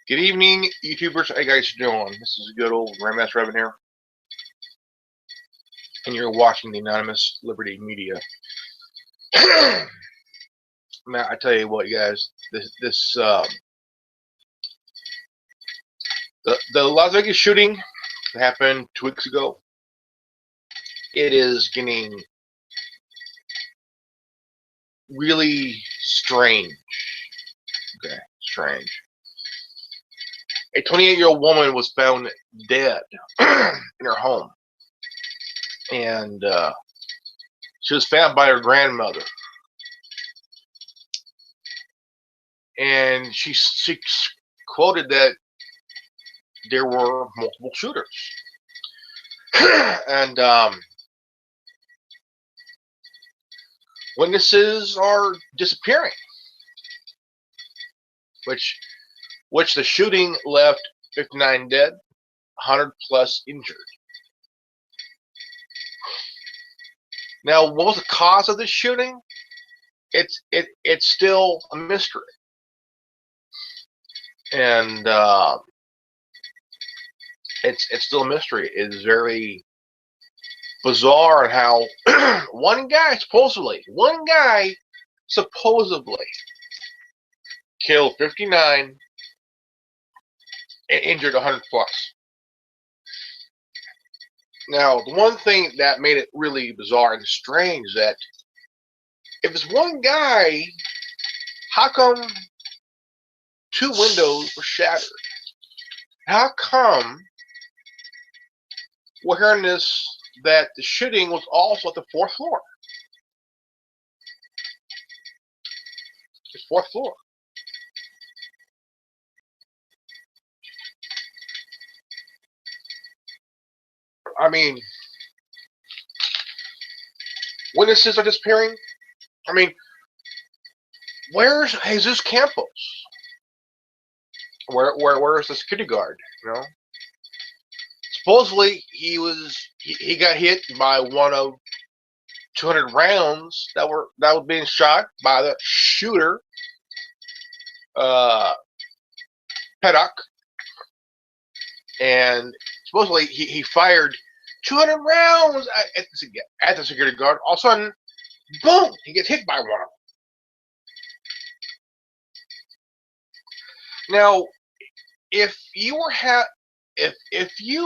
Good evening, YouTubers. How you guys doing? This is good old Grandmaster Revan here, and you're watching the Anonymous Liberty Media. Man, I tell you what, you guys, the Las Vegas shooting that happened 2 weeks ago, it is getting really strange. Okay, strange. A 28-year-old woman was found dead in her home, and she was found by her grandmother. And she quoted that there were multiple shooters. And witnesses are disappearing, which the shooting left 59 dead, 100 plus injured. Now, what was the cause of this shooting? It's still a mystery, and it's still a mystery. It's very bizarre how one guy supposedly killed 59 and injured 100 plus. Now, the one thing that made it really bizarre and strange is that if it's one guy, how come 2 windows were shattered? How come we're hearing this, that the shooting was also at the 4th floor? The 4th floor. I mean, witnesses are disappearing. I mean, where's Jesus Campos? Where's the security guard? You know, supposedly he got hit by one of 200 rounds that was being shot by the shooter, Paddock, and supposedly he fired 200 rounds at the security guard. All of a sudden, boom! He gets hit by one of them. Now, if you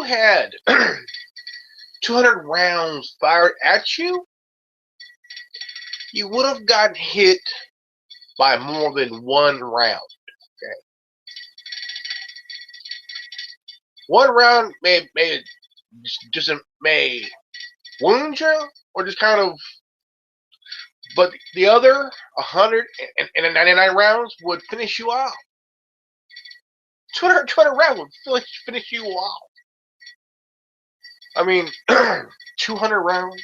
had 200 rounds fired at you, you would have gotten hit by more than one round. Okay, one round may wound you, or just kind of, but the other 199 rounds would finish you off. 200 rounds would finish you off. I mean, 200 rounds.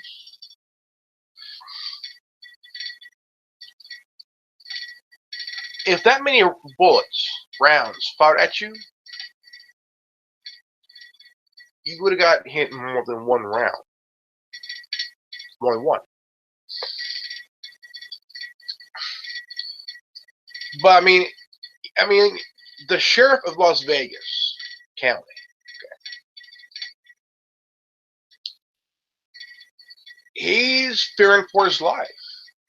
If that many rounds fired at you, you would have got hit more than one round. More than one. But I mean, the sheriff of Las Vegas County, he's fearing for his life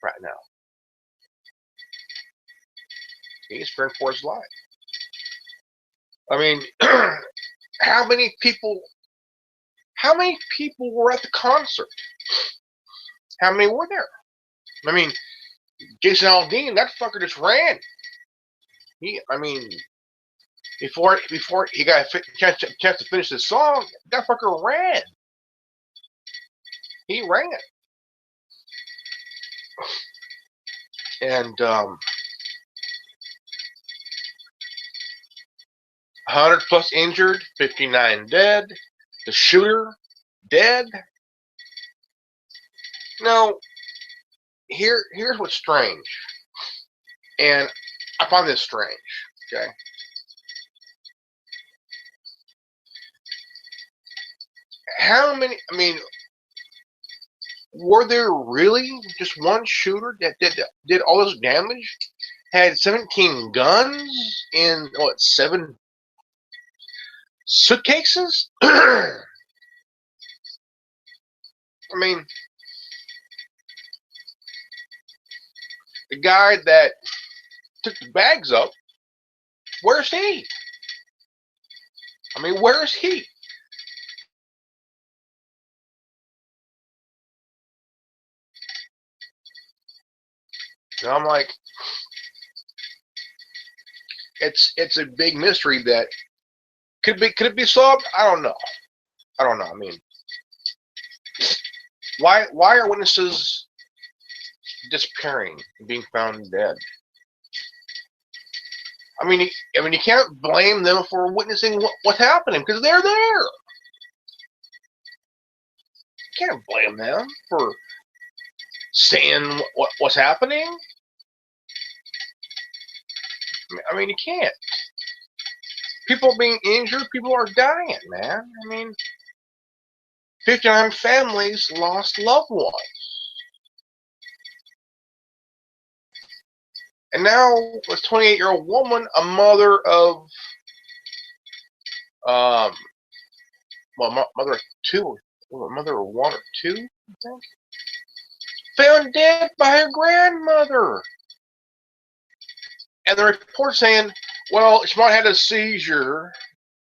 right now. He's fearing for his life. I mean, how many people were at the concert? How many were there? I mean, Jason Aldean, that fucker just ran. Before he got a chance to finish the song, that fucker ran. He ran. And 100 plus injured, 59 dead. The shooter dead. Now, here's what's strange, and I find this strange. Okay, how many? I mean, were there really just one shooter that did all this damage? Had 17 guns in 7 Suitcases? I mean, the guy that took the bags up, where's he? I mean, where's he? And I'm like, it's a big mystery that could it be solved? I don't know. I mean, why are witnesses disappearing and being found dead? I mean, you can't blame them for witnessing what's happening because they're there. You can't blame them for seeing what's happening. I mean, you can't. People being injured, people are dying, man. I mean, 59 families lost loved ones. And now, this 28-year-old woman, a mother of, well, mother of two, mother of one or two, I think, found dead by her grandmother. And the report saying, well, she might have had a seizure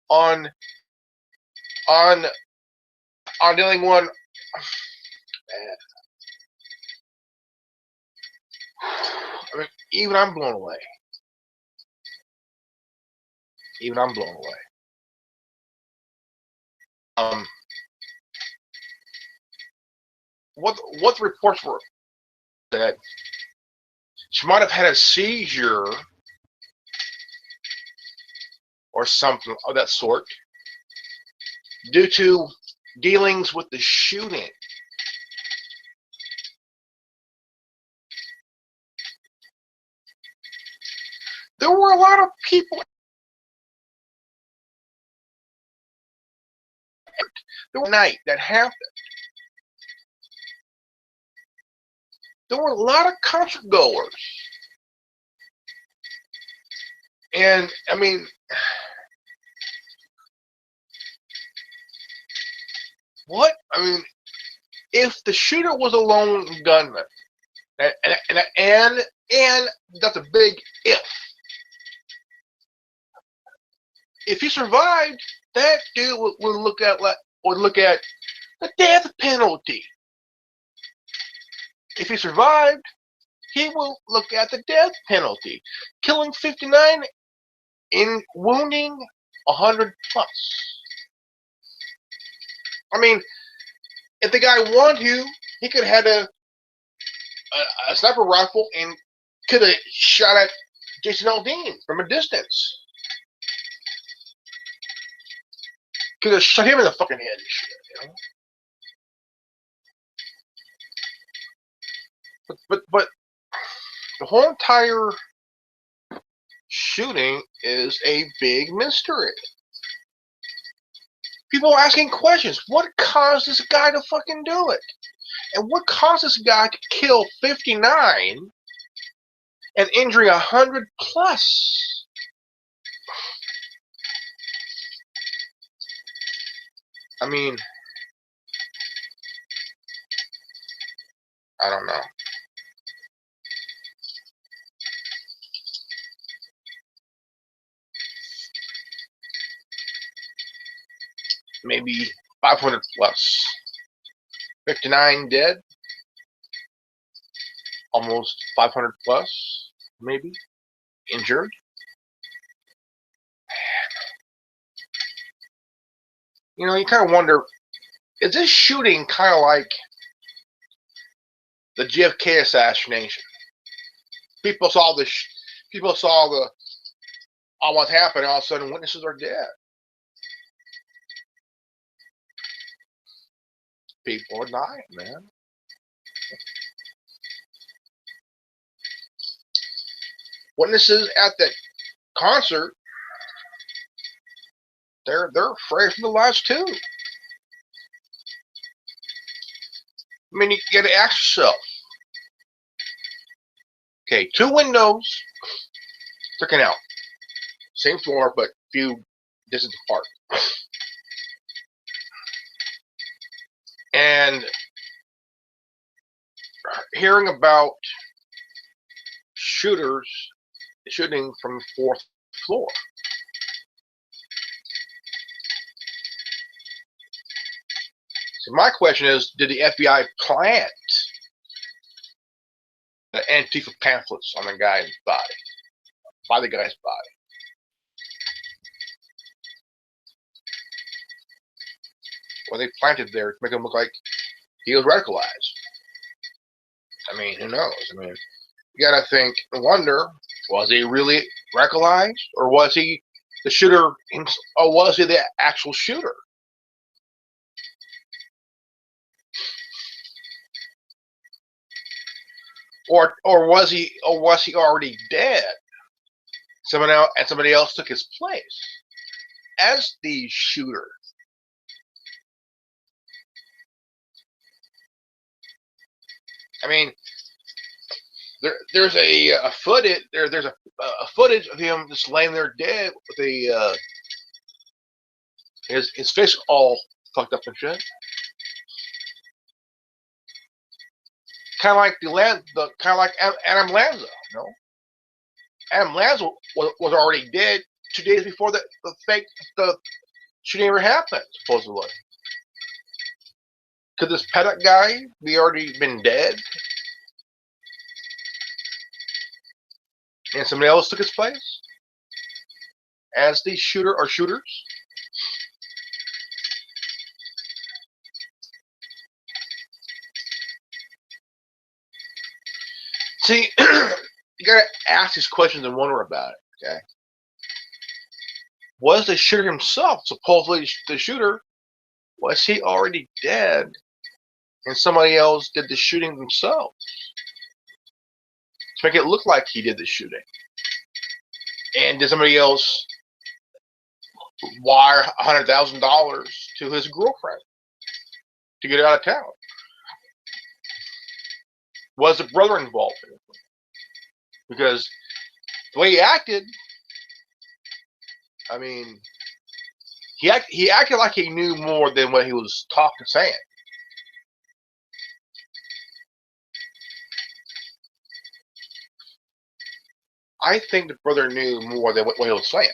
on dealing one. I mean, even I'm blown away. Even I'm blown away. What the reports were that she might have had a seizure or something of that sort due to dealings with the shooting. There were a lot of people. There was a night that happened. There were a lot of concert goers. And, I mean, what? I mean, if the shooter was a lone gunman, and that's a big if. If he survived, that dude would look at the death penalty. If he survived, he will look at the death penalty, killing 59 and wounding 100 plus. I mean, if the guy wanted to, he could have had a sniper rifle and could have shot at Jason Aldean from a distance. Could have shot him in the fucking head and shit, you know? But the whole entire shooting is a big mystery. People are asking questions. What caused this guy to fucking do it? And what caused this guy to kill 59 and injuring 100 plus? I mean, I don't know. Maybe 500 plus. 59 dead. Almost 500 plus, maybe. Injured. You know, you kind of wonder, is this shooting kind of like the JFK assassination? People saw all what's happened, all of a sudden witnesses are dead. People are dying, man. Witnesses at the concert, they're afraid for their lives too. I mean, you gotta ask yourself. Okay, 2 windows taken out. Same floor, but few distance apart. And hearing about shooters shooting from the fourth floor. So my question is, did the FBI plant the Antifa pamphlets on the guy's body, by the guy's body? Or they planted there to make him look like he was radicalized? I mean, who knows? I mean, you gotta think and wonder, was he really radicalized? Or was he the shooter, or was he the actual shooter? Or was he already dead? Somebody else took his place as the shooter. I mean, there's a footage of him just laying there dead with his face all fucked up and shit. Kind of like Adam Lanza, you know. Adam Lanza was already dead 2 days before the shooting ever happened, supposedly. Could this Paddock guy be already been dead? And somebody else took his place as the shooter or shooters? See, you gotta ask these questions and wonder about it, okay? Was the shooter himself, supposedly the shooter, was he already dead and somebody else did the shooting themselves to make it look like he did the shooting? And did somebody else wire $100,000 to his girlfriend to get out of town? Was the brother involved in it? Because the way he acted, I mean, he acted like he knew more than what he was saying. I think the brother knew more than what he was saying,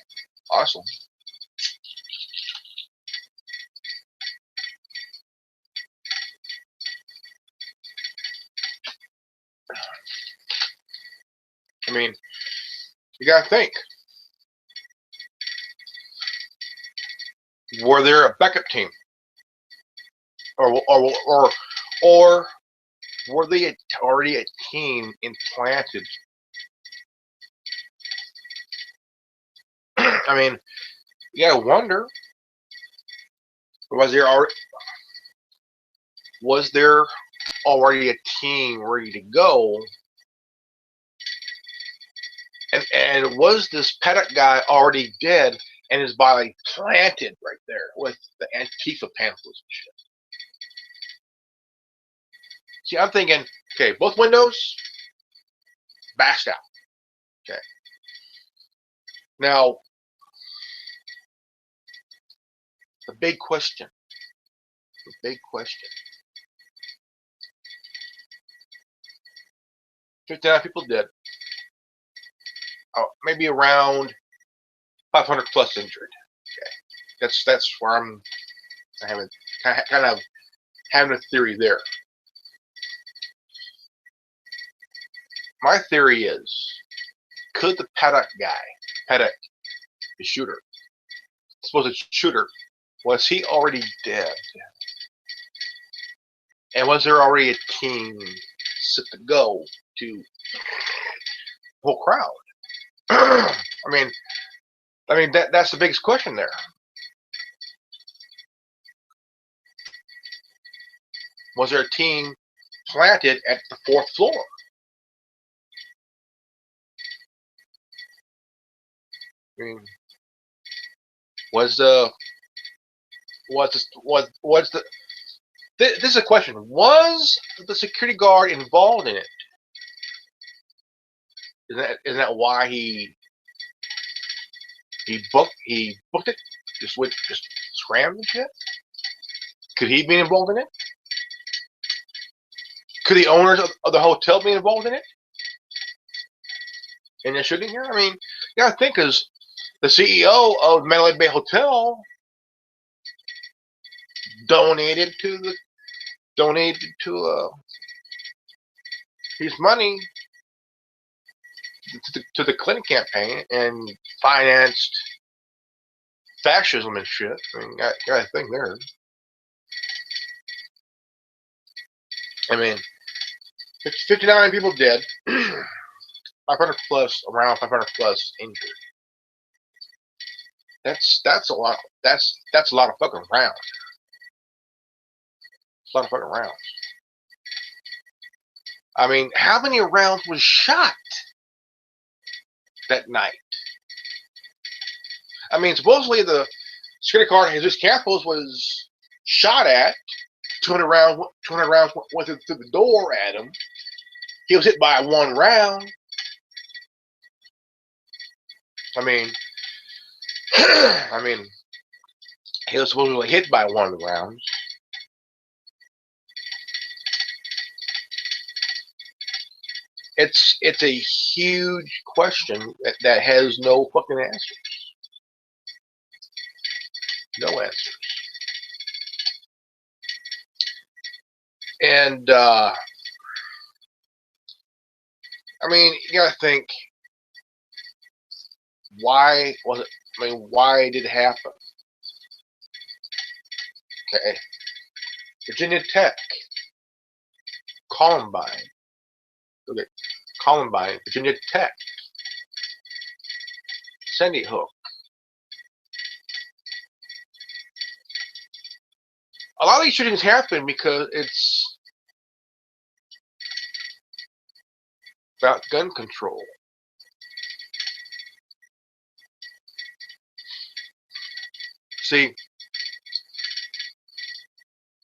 honestly. I mean, you gotta think. Were there a backup team, or were they already a team implanted? I mean, you gotta wonder. Was there already a team ready to go? And was this Paddock guy already dead and his body planted right there with the Antifa pamphlets and shit? See, I'm thinking, okay, both windows bashed out. Okay. Now, the big question. 59 people dead. Oh, maybe around 500 plus injured. Okay, that's where I'm having kind of having a theory there. My theory is, could the Paddock guy, the shooter, supposed shooter, was he already dead? And was there already a team set to go to the whole crowd? I mean that's the biggest question there. Was there a team planted at the fourth floor? I mean, this is a question. Was the security guard involved in it? Isn't that why he booked it? just scram and shit? Could he be involved in it? Could the owners of the hotel be involved in it? In the shooting here? I mean, you gotta think, because the CEO of Mandalay Bay Hotel donated to his money to the Clinton campaign and financed fascism and shit. I mean, you gotta think there. I mean, 59 people dead, 500 plus, around 500 plus injured. That's a lot. That's a lot of fucking rounds. It's a lot of fucking rounds. I mean, how many rounds was shot that night? I mean, supposedly the security guard Jesus Campos was shot at. 200 rounds went through the door at him. He was hit by one round. I mean, he was supposedly hit by one round. It's a huge question that has no fucking answers. No answers. And I mean, you gotta think, why was it? I mean, why did it happen? Okay, Virginia Tech, Columbine. Okay, Columbine, Virginia Tech, Sandy Hook. A lot of these shootings happen because it's about gun control. See,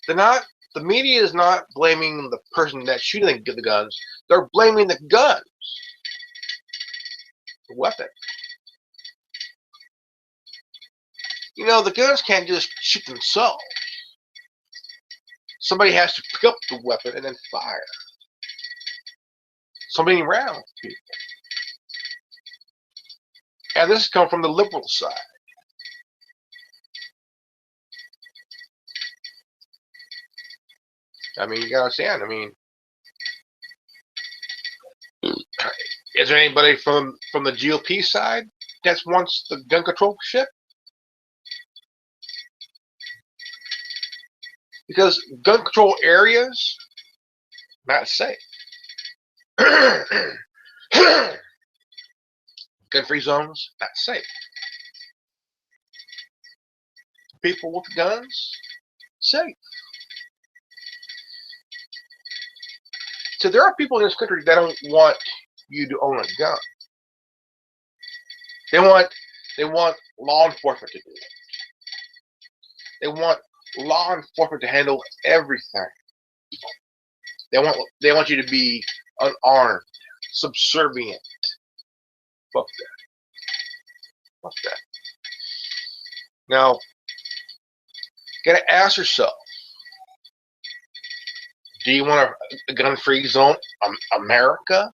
the media is not blaming the person that's shooting the guns. They're blaming the guns, the weapon. You know, the guns can't just shoot themselves. Somebody has to pick up the weapon and then fire. So many rounds, people. And this comes from the liberal side. I mean, you gotta understand. I mean, is there anybody from the GOP side that wants the gun control shit? Because gun control areas, not safe. Gun-free zones, not safe. People with guns, safe. So there are people in this country that don't want you to own a gun. They want law enforcement to do it. They want law enforcement to handle everything. They want you to be unarmed, subservient. Fuck that. Fuck that. Now, you gotta ask yourself, do you want a gun-free zone, America?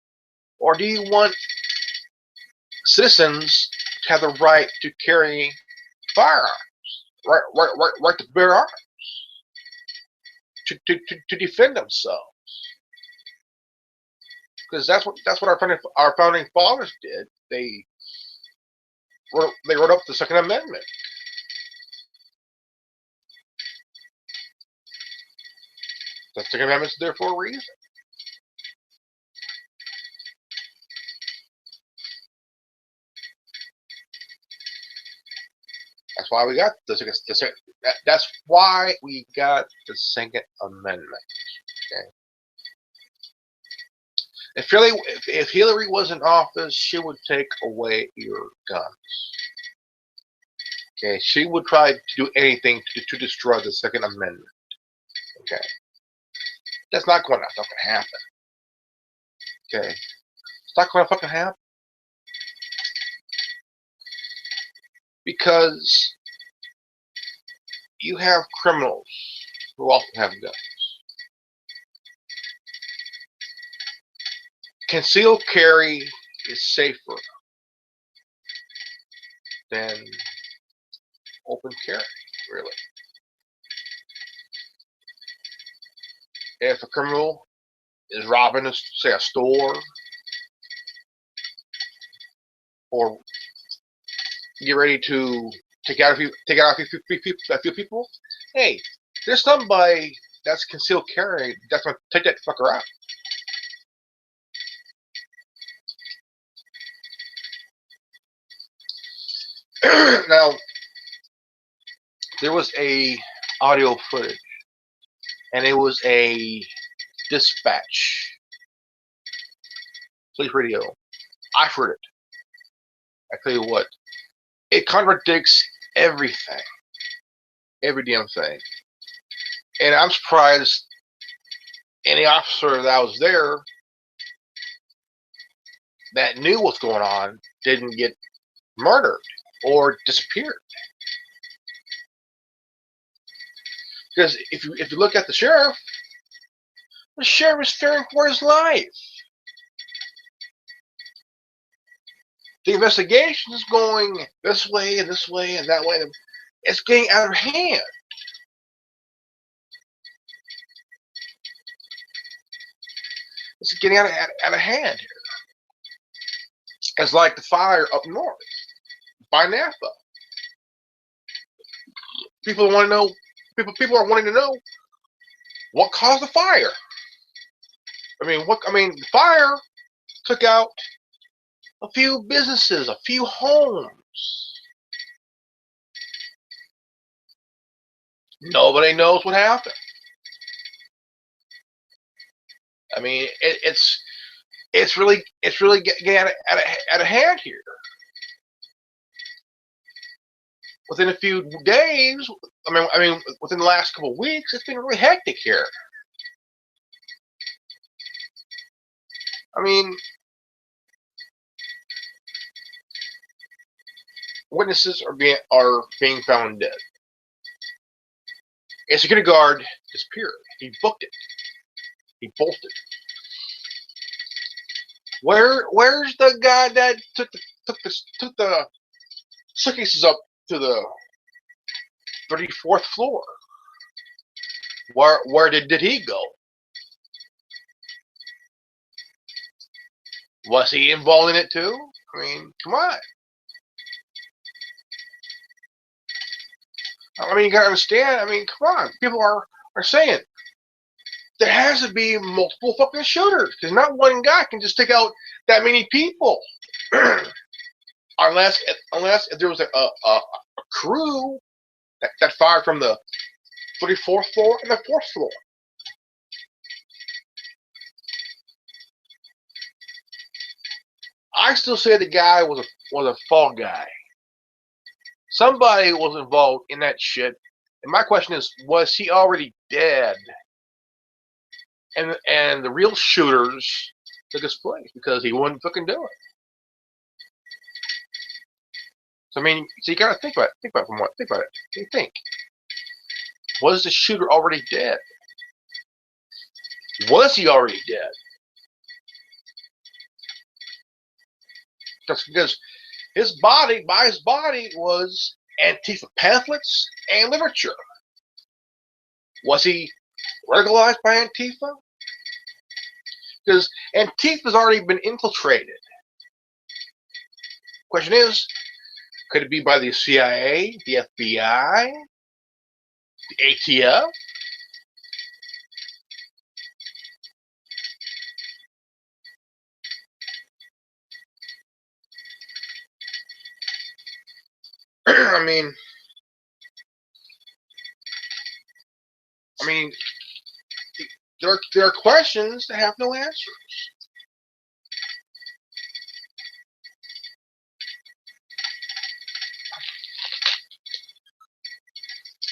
Or do you want citizens to have the right to carry firearms, right to bear arms, to defend themselves? Because that's what our founding fathers did. They wrote up the Second Amendment. The Second Amendment's there for a reason. That's why we got that's why we got the Second Amendment. Okay. If Hillary was in office, she would take away your guns. Okay, she would try to do anything to destroy the Second Amendment. Okay, that's not going to fucking happen. Okay, it's not going to fucking happen because you have criminals who also have guns. Concealed carry is safer than open carry, really. If a criminal is robbing, say, a store, or get ready to take out a few people, hey, there's somebody that's concealed carry that's gonna take that fucker out. Now, there was a audio footage, and it was a dispatch police radio. I've heard it. I tell you what, it contradicts everything, every damn thing. And I'm surprised any officer that was there that knew what's going on didn't get murdered or disappeared. Because if you look at the sheriff is fearing for his life. The investigation is going this way and this way and that way. It's getting out of hand. It's getting out of hand here. It's like the fire up north by Napa. People want to know. People are wanting to know what caused the fire. The fire took out a few businesses, a few homes. Nobody knows what happened. I mean, it's really getting out of hand here. Within a few days, within the last couple of weeks, it's been really hectic here. I mean, witnesses are being found dead. A security guard disappeared. He booked it. He bolted. Where's the guy that took the suitcases up to the 34th floor? Where did he go? Was he involved in it too? I mean, come on. I mean, you gotta understand. I mean, come on. People are saying there has to be multiple fucking shooters because not one guy can just take out that many people. unless if there was a crew that fired from the 34th floor and the 4th floor. I still say the guy was a fall guy. Somebody was involved in that shit. And my question is, was he already dead? And the real shooters took his place because he wouldn't fucking do it. So I mean, so you gotta think about it. Think about it. Think about it. What do you think? Was the shooter already dead? Was he already dead? Because his body was Antifa pamphlets and literature. Was he radicalized by Antifa? Because Antifa's already been infiltrated. Question is, could it be by the CIA, the FBI, the ATF? I mean, there are questions that have no answers.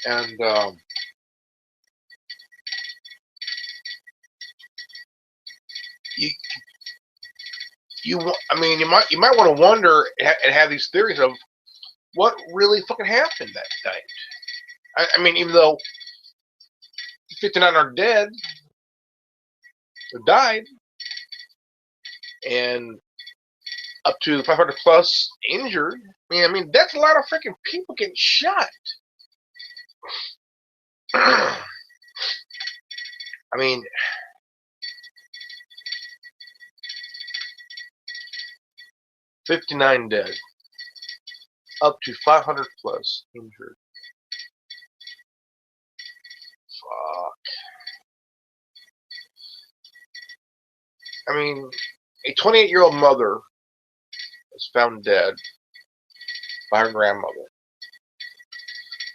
And you might want to wonder and have these theories of what really fucking happened that night. I mean, even though 59 are dead, or died, and up to 500 plus injured. I mean, that's a lot of freaking people getting shot. I mean, 59 dead, up to 500 plus injured. Fuck. I mean, a 28-year-old mother was found dead by her grandmother.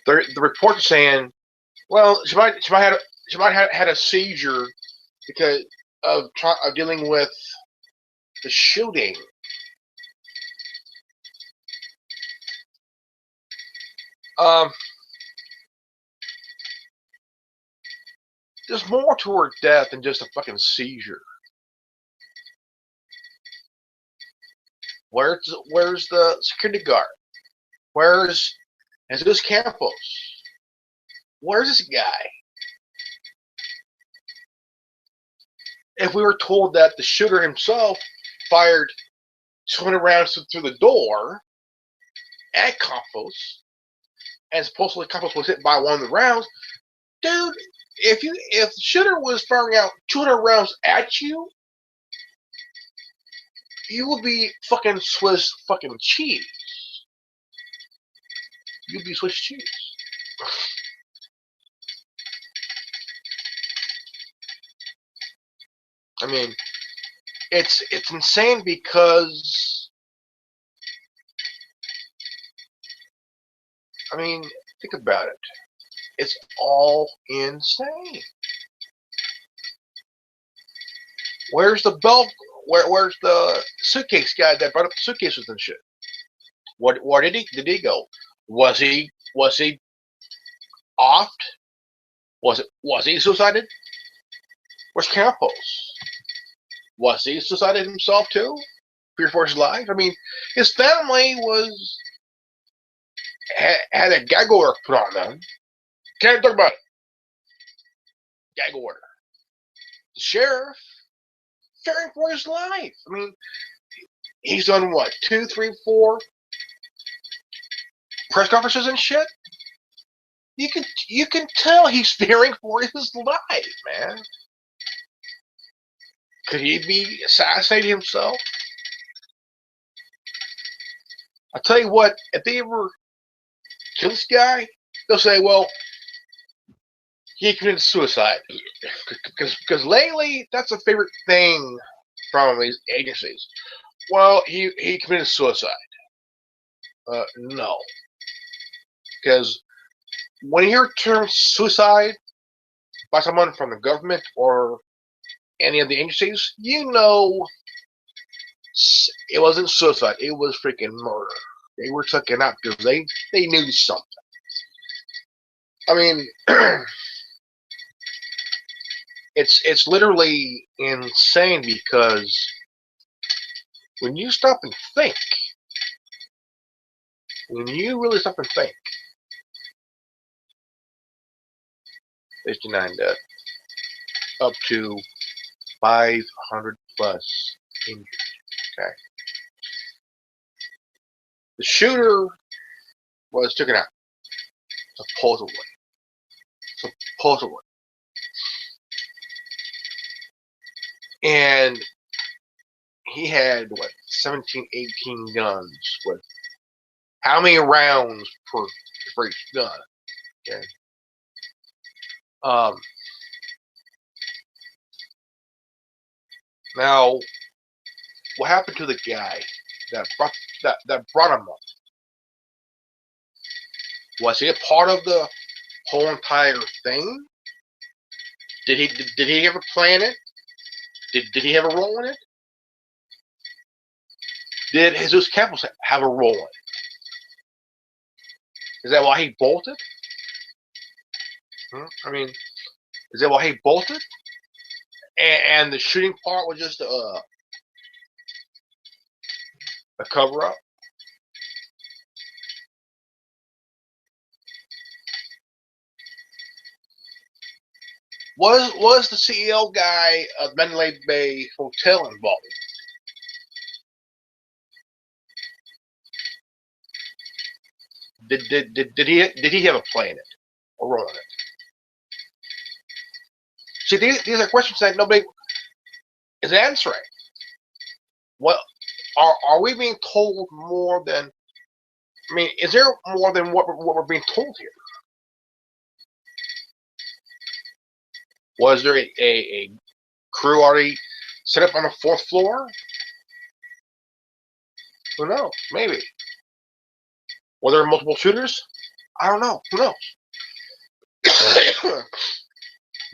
The reports are saying, well, she might have had a seizure because of dealing with the shooting. There's more to her death than just a fucking seizure. Where's the security guard? Where's Jesus Campos? Where's this guy? If we were told that the shooter himself fired 200 rounds through the door at Campos, and supposedly Campos was hit by one of the rounds, dude, if the shooter was firing out 200 rounds at you, you would be fucking Swiss fucking cheese. You'd be Swiss cheese. I mean, it's insane because, I mean, think about it. It's all insane. Where's the belt? Where's the suitcase guy that brought up the suitcases and shit? Where did he go? Was he offed? Was he suicided? Where's Campos? Was he suicided himself too? Fear for his life? I mean, his family had a gag order put on them. Can't talk about it. Gag order. The sheriff fearing for his life. I mean, he's done what, 2, 3, 4 press conferences and shit. You can tell he's fearing for his life, man. Could he be assassinating himself? I'll tell you what, if they ever kill this guy, they'll say, well, he committed suicide. Because lately, that's a favorite thing from these agencies. Well, he committed suicide. No. Because when you hear the term suicide by someone from the government or any of the agencies, you know it wasn't suicide. It was freaking murder. They were taken out because they knew something. I mean, it's literally insane because when you stop and think, when you really stop and think, 59 dead, up to 500 plus injured. Okay. The shooter was taken out, supposedly. Supposedly. And he had, what, 17, 18 guns with how many rounds for each gun? Okay. Now, what happened to the guy that brought him up? Was he a part of the whole entire thing? Did he ever plan it? Did he have a role in it? Did Jesus Campos have a role in it? Is that why he bolted? I mean, is that why he bolted? And the shooting part was just a cover up? Was the CEO guy of Mandalay Bay Hotel involved? Did he have a play in it or role in it? See, these are questions that nobody is answering. What are we being told more than? I mean, is there more than what we're being told here? Was there a crew already set up on the fourth floor? Who knows? Maybe. Were there multiple shooters? I don't know. Who knows?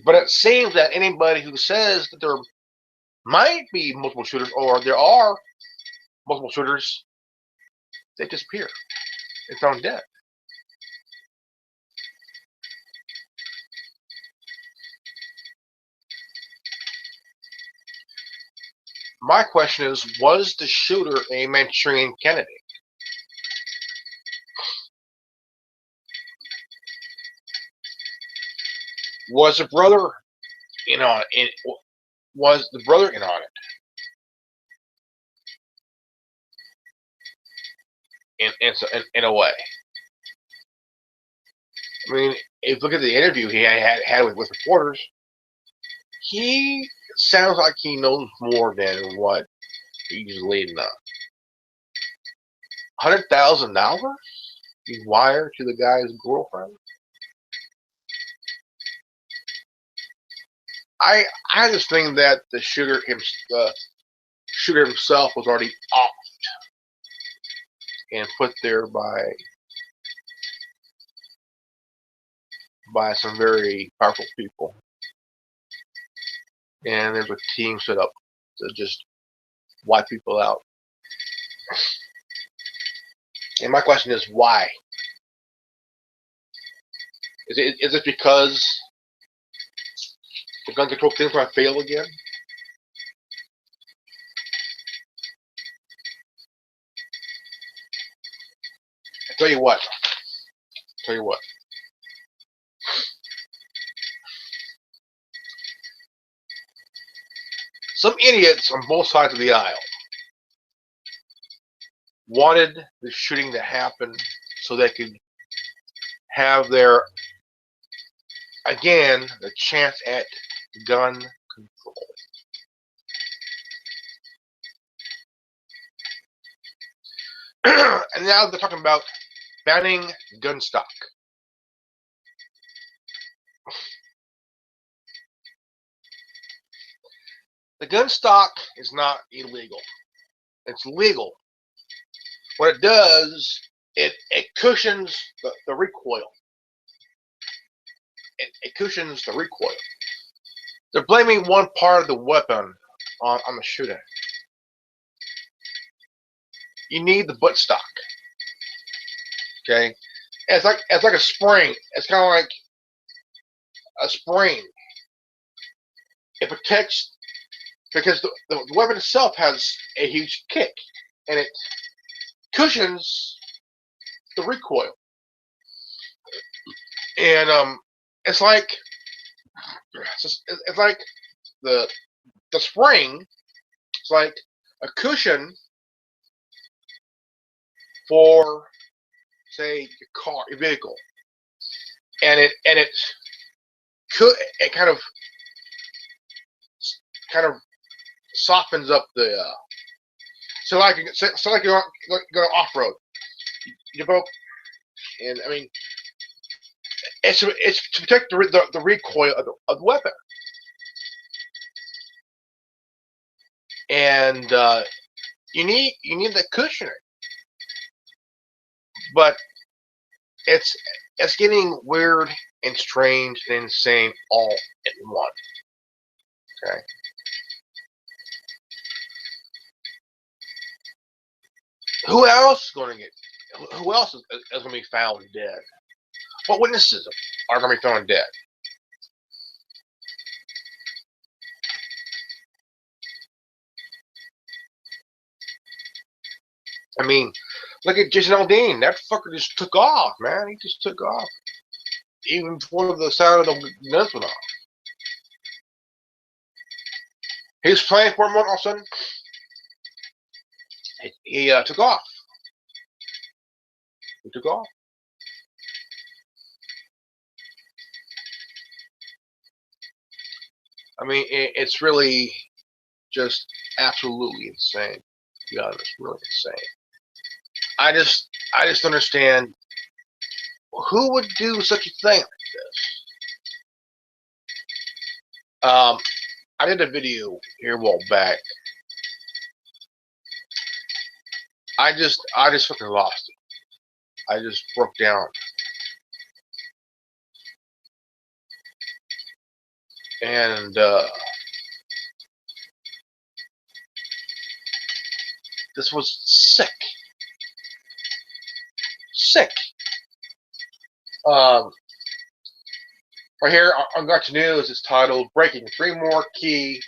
But it seems that anybody who says that there might be multiple shooters or there are multiple shooters, they disappear. They're found dead. My question is, was the shooter a Manchurian candidate? Was the brother in on it? Was the brother in on it? In a way. I mean, if you look at the interview he had with reporters, he sounds like he knows more than what he's leading on. $100,000 he wired to the guy's girlfriend. I just think that the shooter himself was already offed and put there by some very powerful people, and there's a team set up to just wipe people out. And my question is, why? Is it because the gun control thing's going to fail again? Tell you what. Some idiots on both sides of the aisle wanted the shooting to happen so they could have the chance at gun control. And now they're talking about banning gun stock. The gun stock is not illegal. It's legal. What it does, it cushions the recoil. It cushions the recoil. They're blaming one part of the weapon on the shooting. You need the buttstock. Okay? It's like a spring. It's kind of like a spring. It protects because the weapon itself has a huge kick, and it cushions the recoil. And it's like the spring. It's like a cushion for, say, your car, your vehicle, and it kind of softens up the. So like you're going off road, you both, and I mean, it's to protect the recoil of the weapon, and you need that cushioning, but it's getting weird and strange and insane all at once. Okay. Who else is going to get? Who else is going to be found dead? What witnesses are going to be found dead? I mean, look at Jason Aldean. That fucker just took off, man. He just took off. Even before the sound of the guns went off. He was playing for a moment, all of a sudden, he took off. He took off. I mean, it's really just absolutely insane. To be honest, really insane. I just understand who would do such a thing like this. I did a video here a while back. I just fucking lost it. I just broke down. And this was sick. Sick. Right here on Gotcha News, it's titled "Breaking: 3 More Key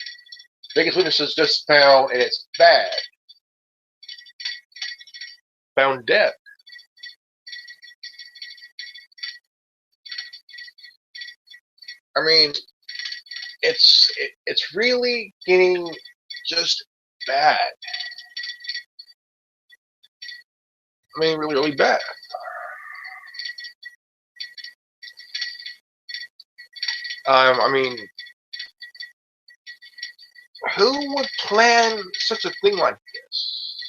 Biggest Witnesses Just Found, and It's Bad." Found dead. I mean, it's really getting just bad. I mean, really, really bad. I mean, who would plan such a thing like this?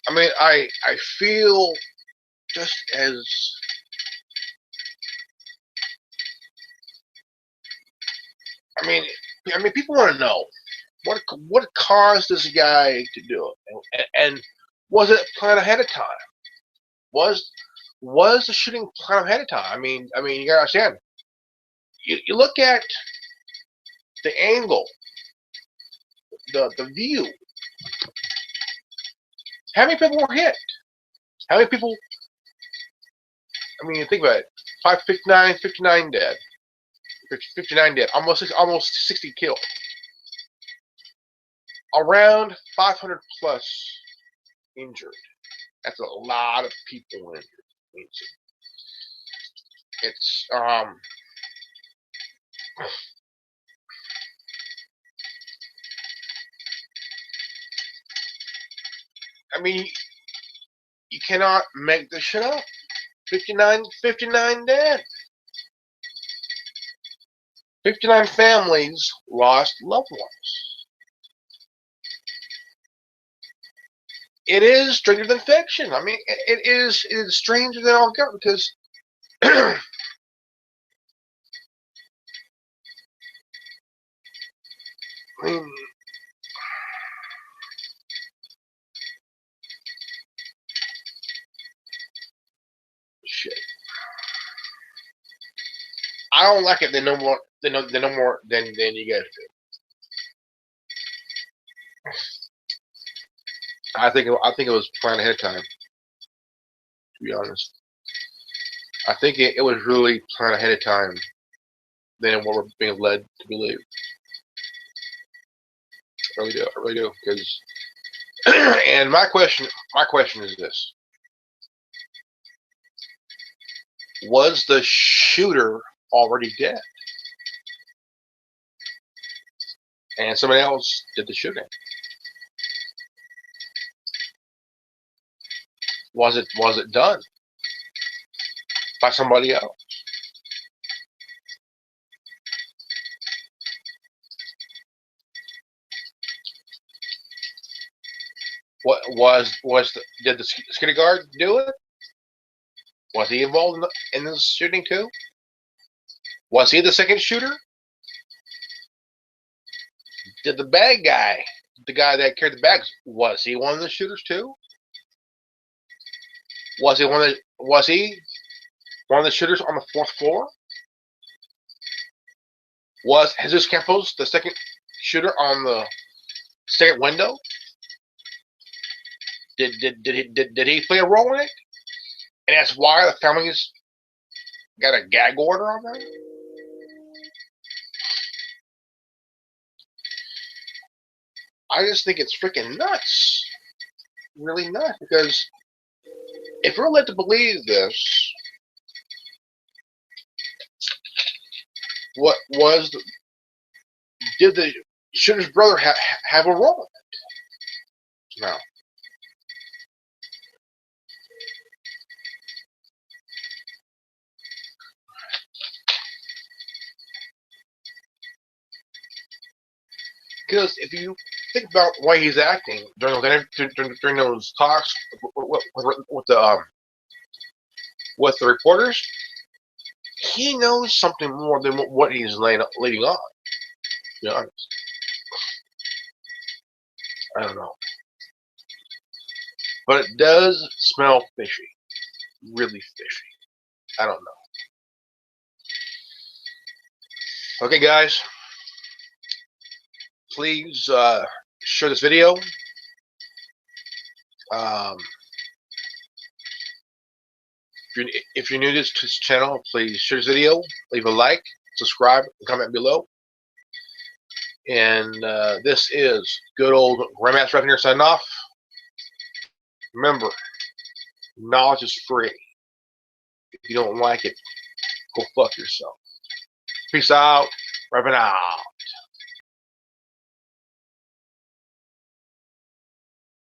I mean, I feel just as I mean, people want to know what caused this guy to do it, and was it planned ahead of time? Was the shooting planned ahead of time? I mean, you gotta understand. You look at the angle, the view. How many people were hit? How many people? I mean, think about it. 59 dead. 59 dead. Almost 60 killed. Around 500 plus injured. That's a lot of people injured. It's I mean, you cannot make this shit up. 59 dead. 59 families lost loved ones. It is stranger than fiction. I mean, it is stranger than all get because I mean, shit. I don't like it. They know more. They know more than you guys do. I think it was planned ahead of time. To be honest, I think it was really planned ahead of time than what we're being led to believe. I really do. Because, and my question is this: was the shooter already dead, and somebody else did the shooting? Was it done by somebody else? What did the security guard do it? Was he involved in the shooting too? Was he the second shooter? Did the bad guy, the guy that carried the bags, was he one of the shooters too? Was he one of the shooters on the 4th floor? Was Jesus Campos the second shooter on the second window? Did he play a role in it? And that's why the family's got a gag order on them? I just think it's freaking nuts. Really nuts. Because if we're led to believe this, what was the, did the shooter's brother have a role in it? No. Because if you think about why he's acting during those talks with the reporters, he knows something more than what he's leading on. To be honest, I don't know, but it does smell fishy, really fishy. I don't know. Okay, guys, please share this video. Um, if you're new to this channel, please share this video, leave a like, subscribe, and comment below. And this is good old Grandmaster Raptor here signing off. Remember, knowledge is free. If you don't like it, go fuck yourself. Peace out. Rapping out.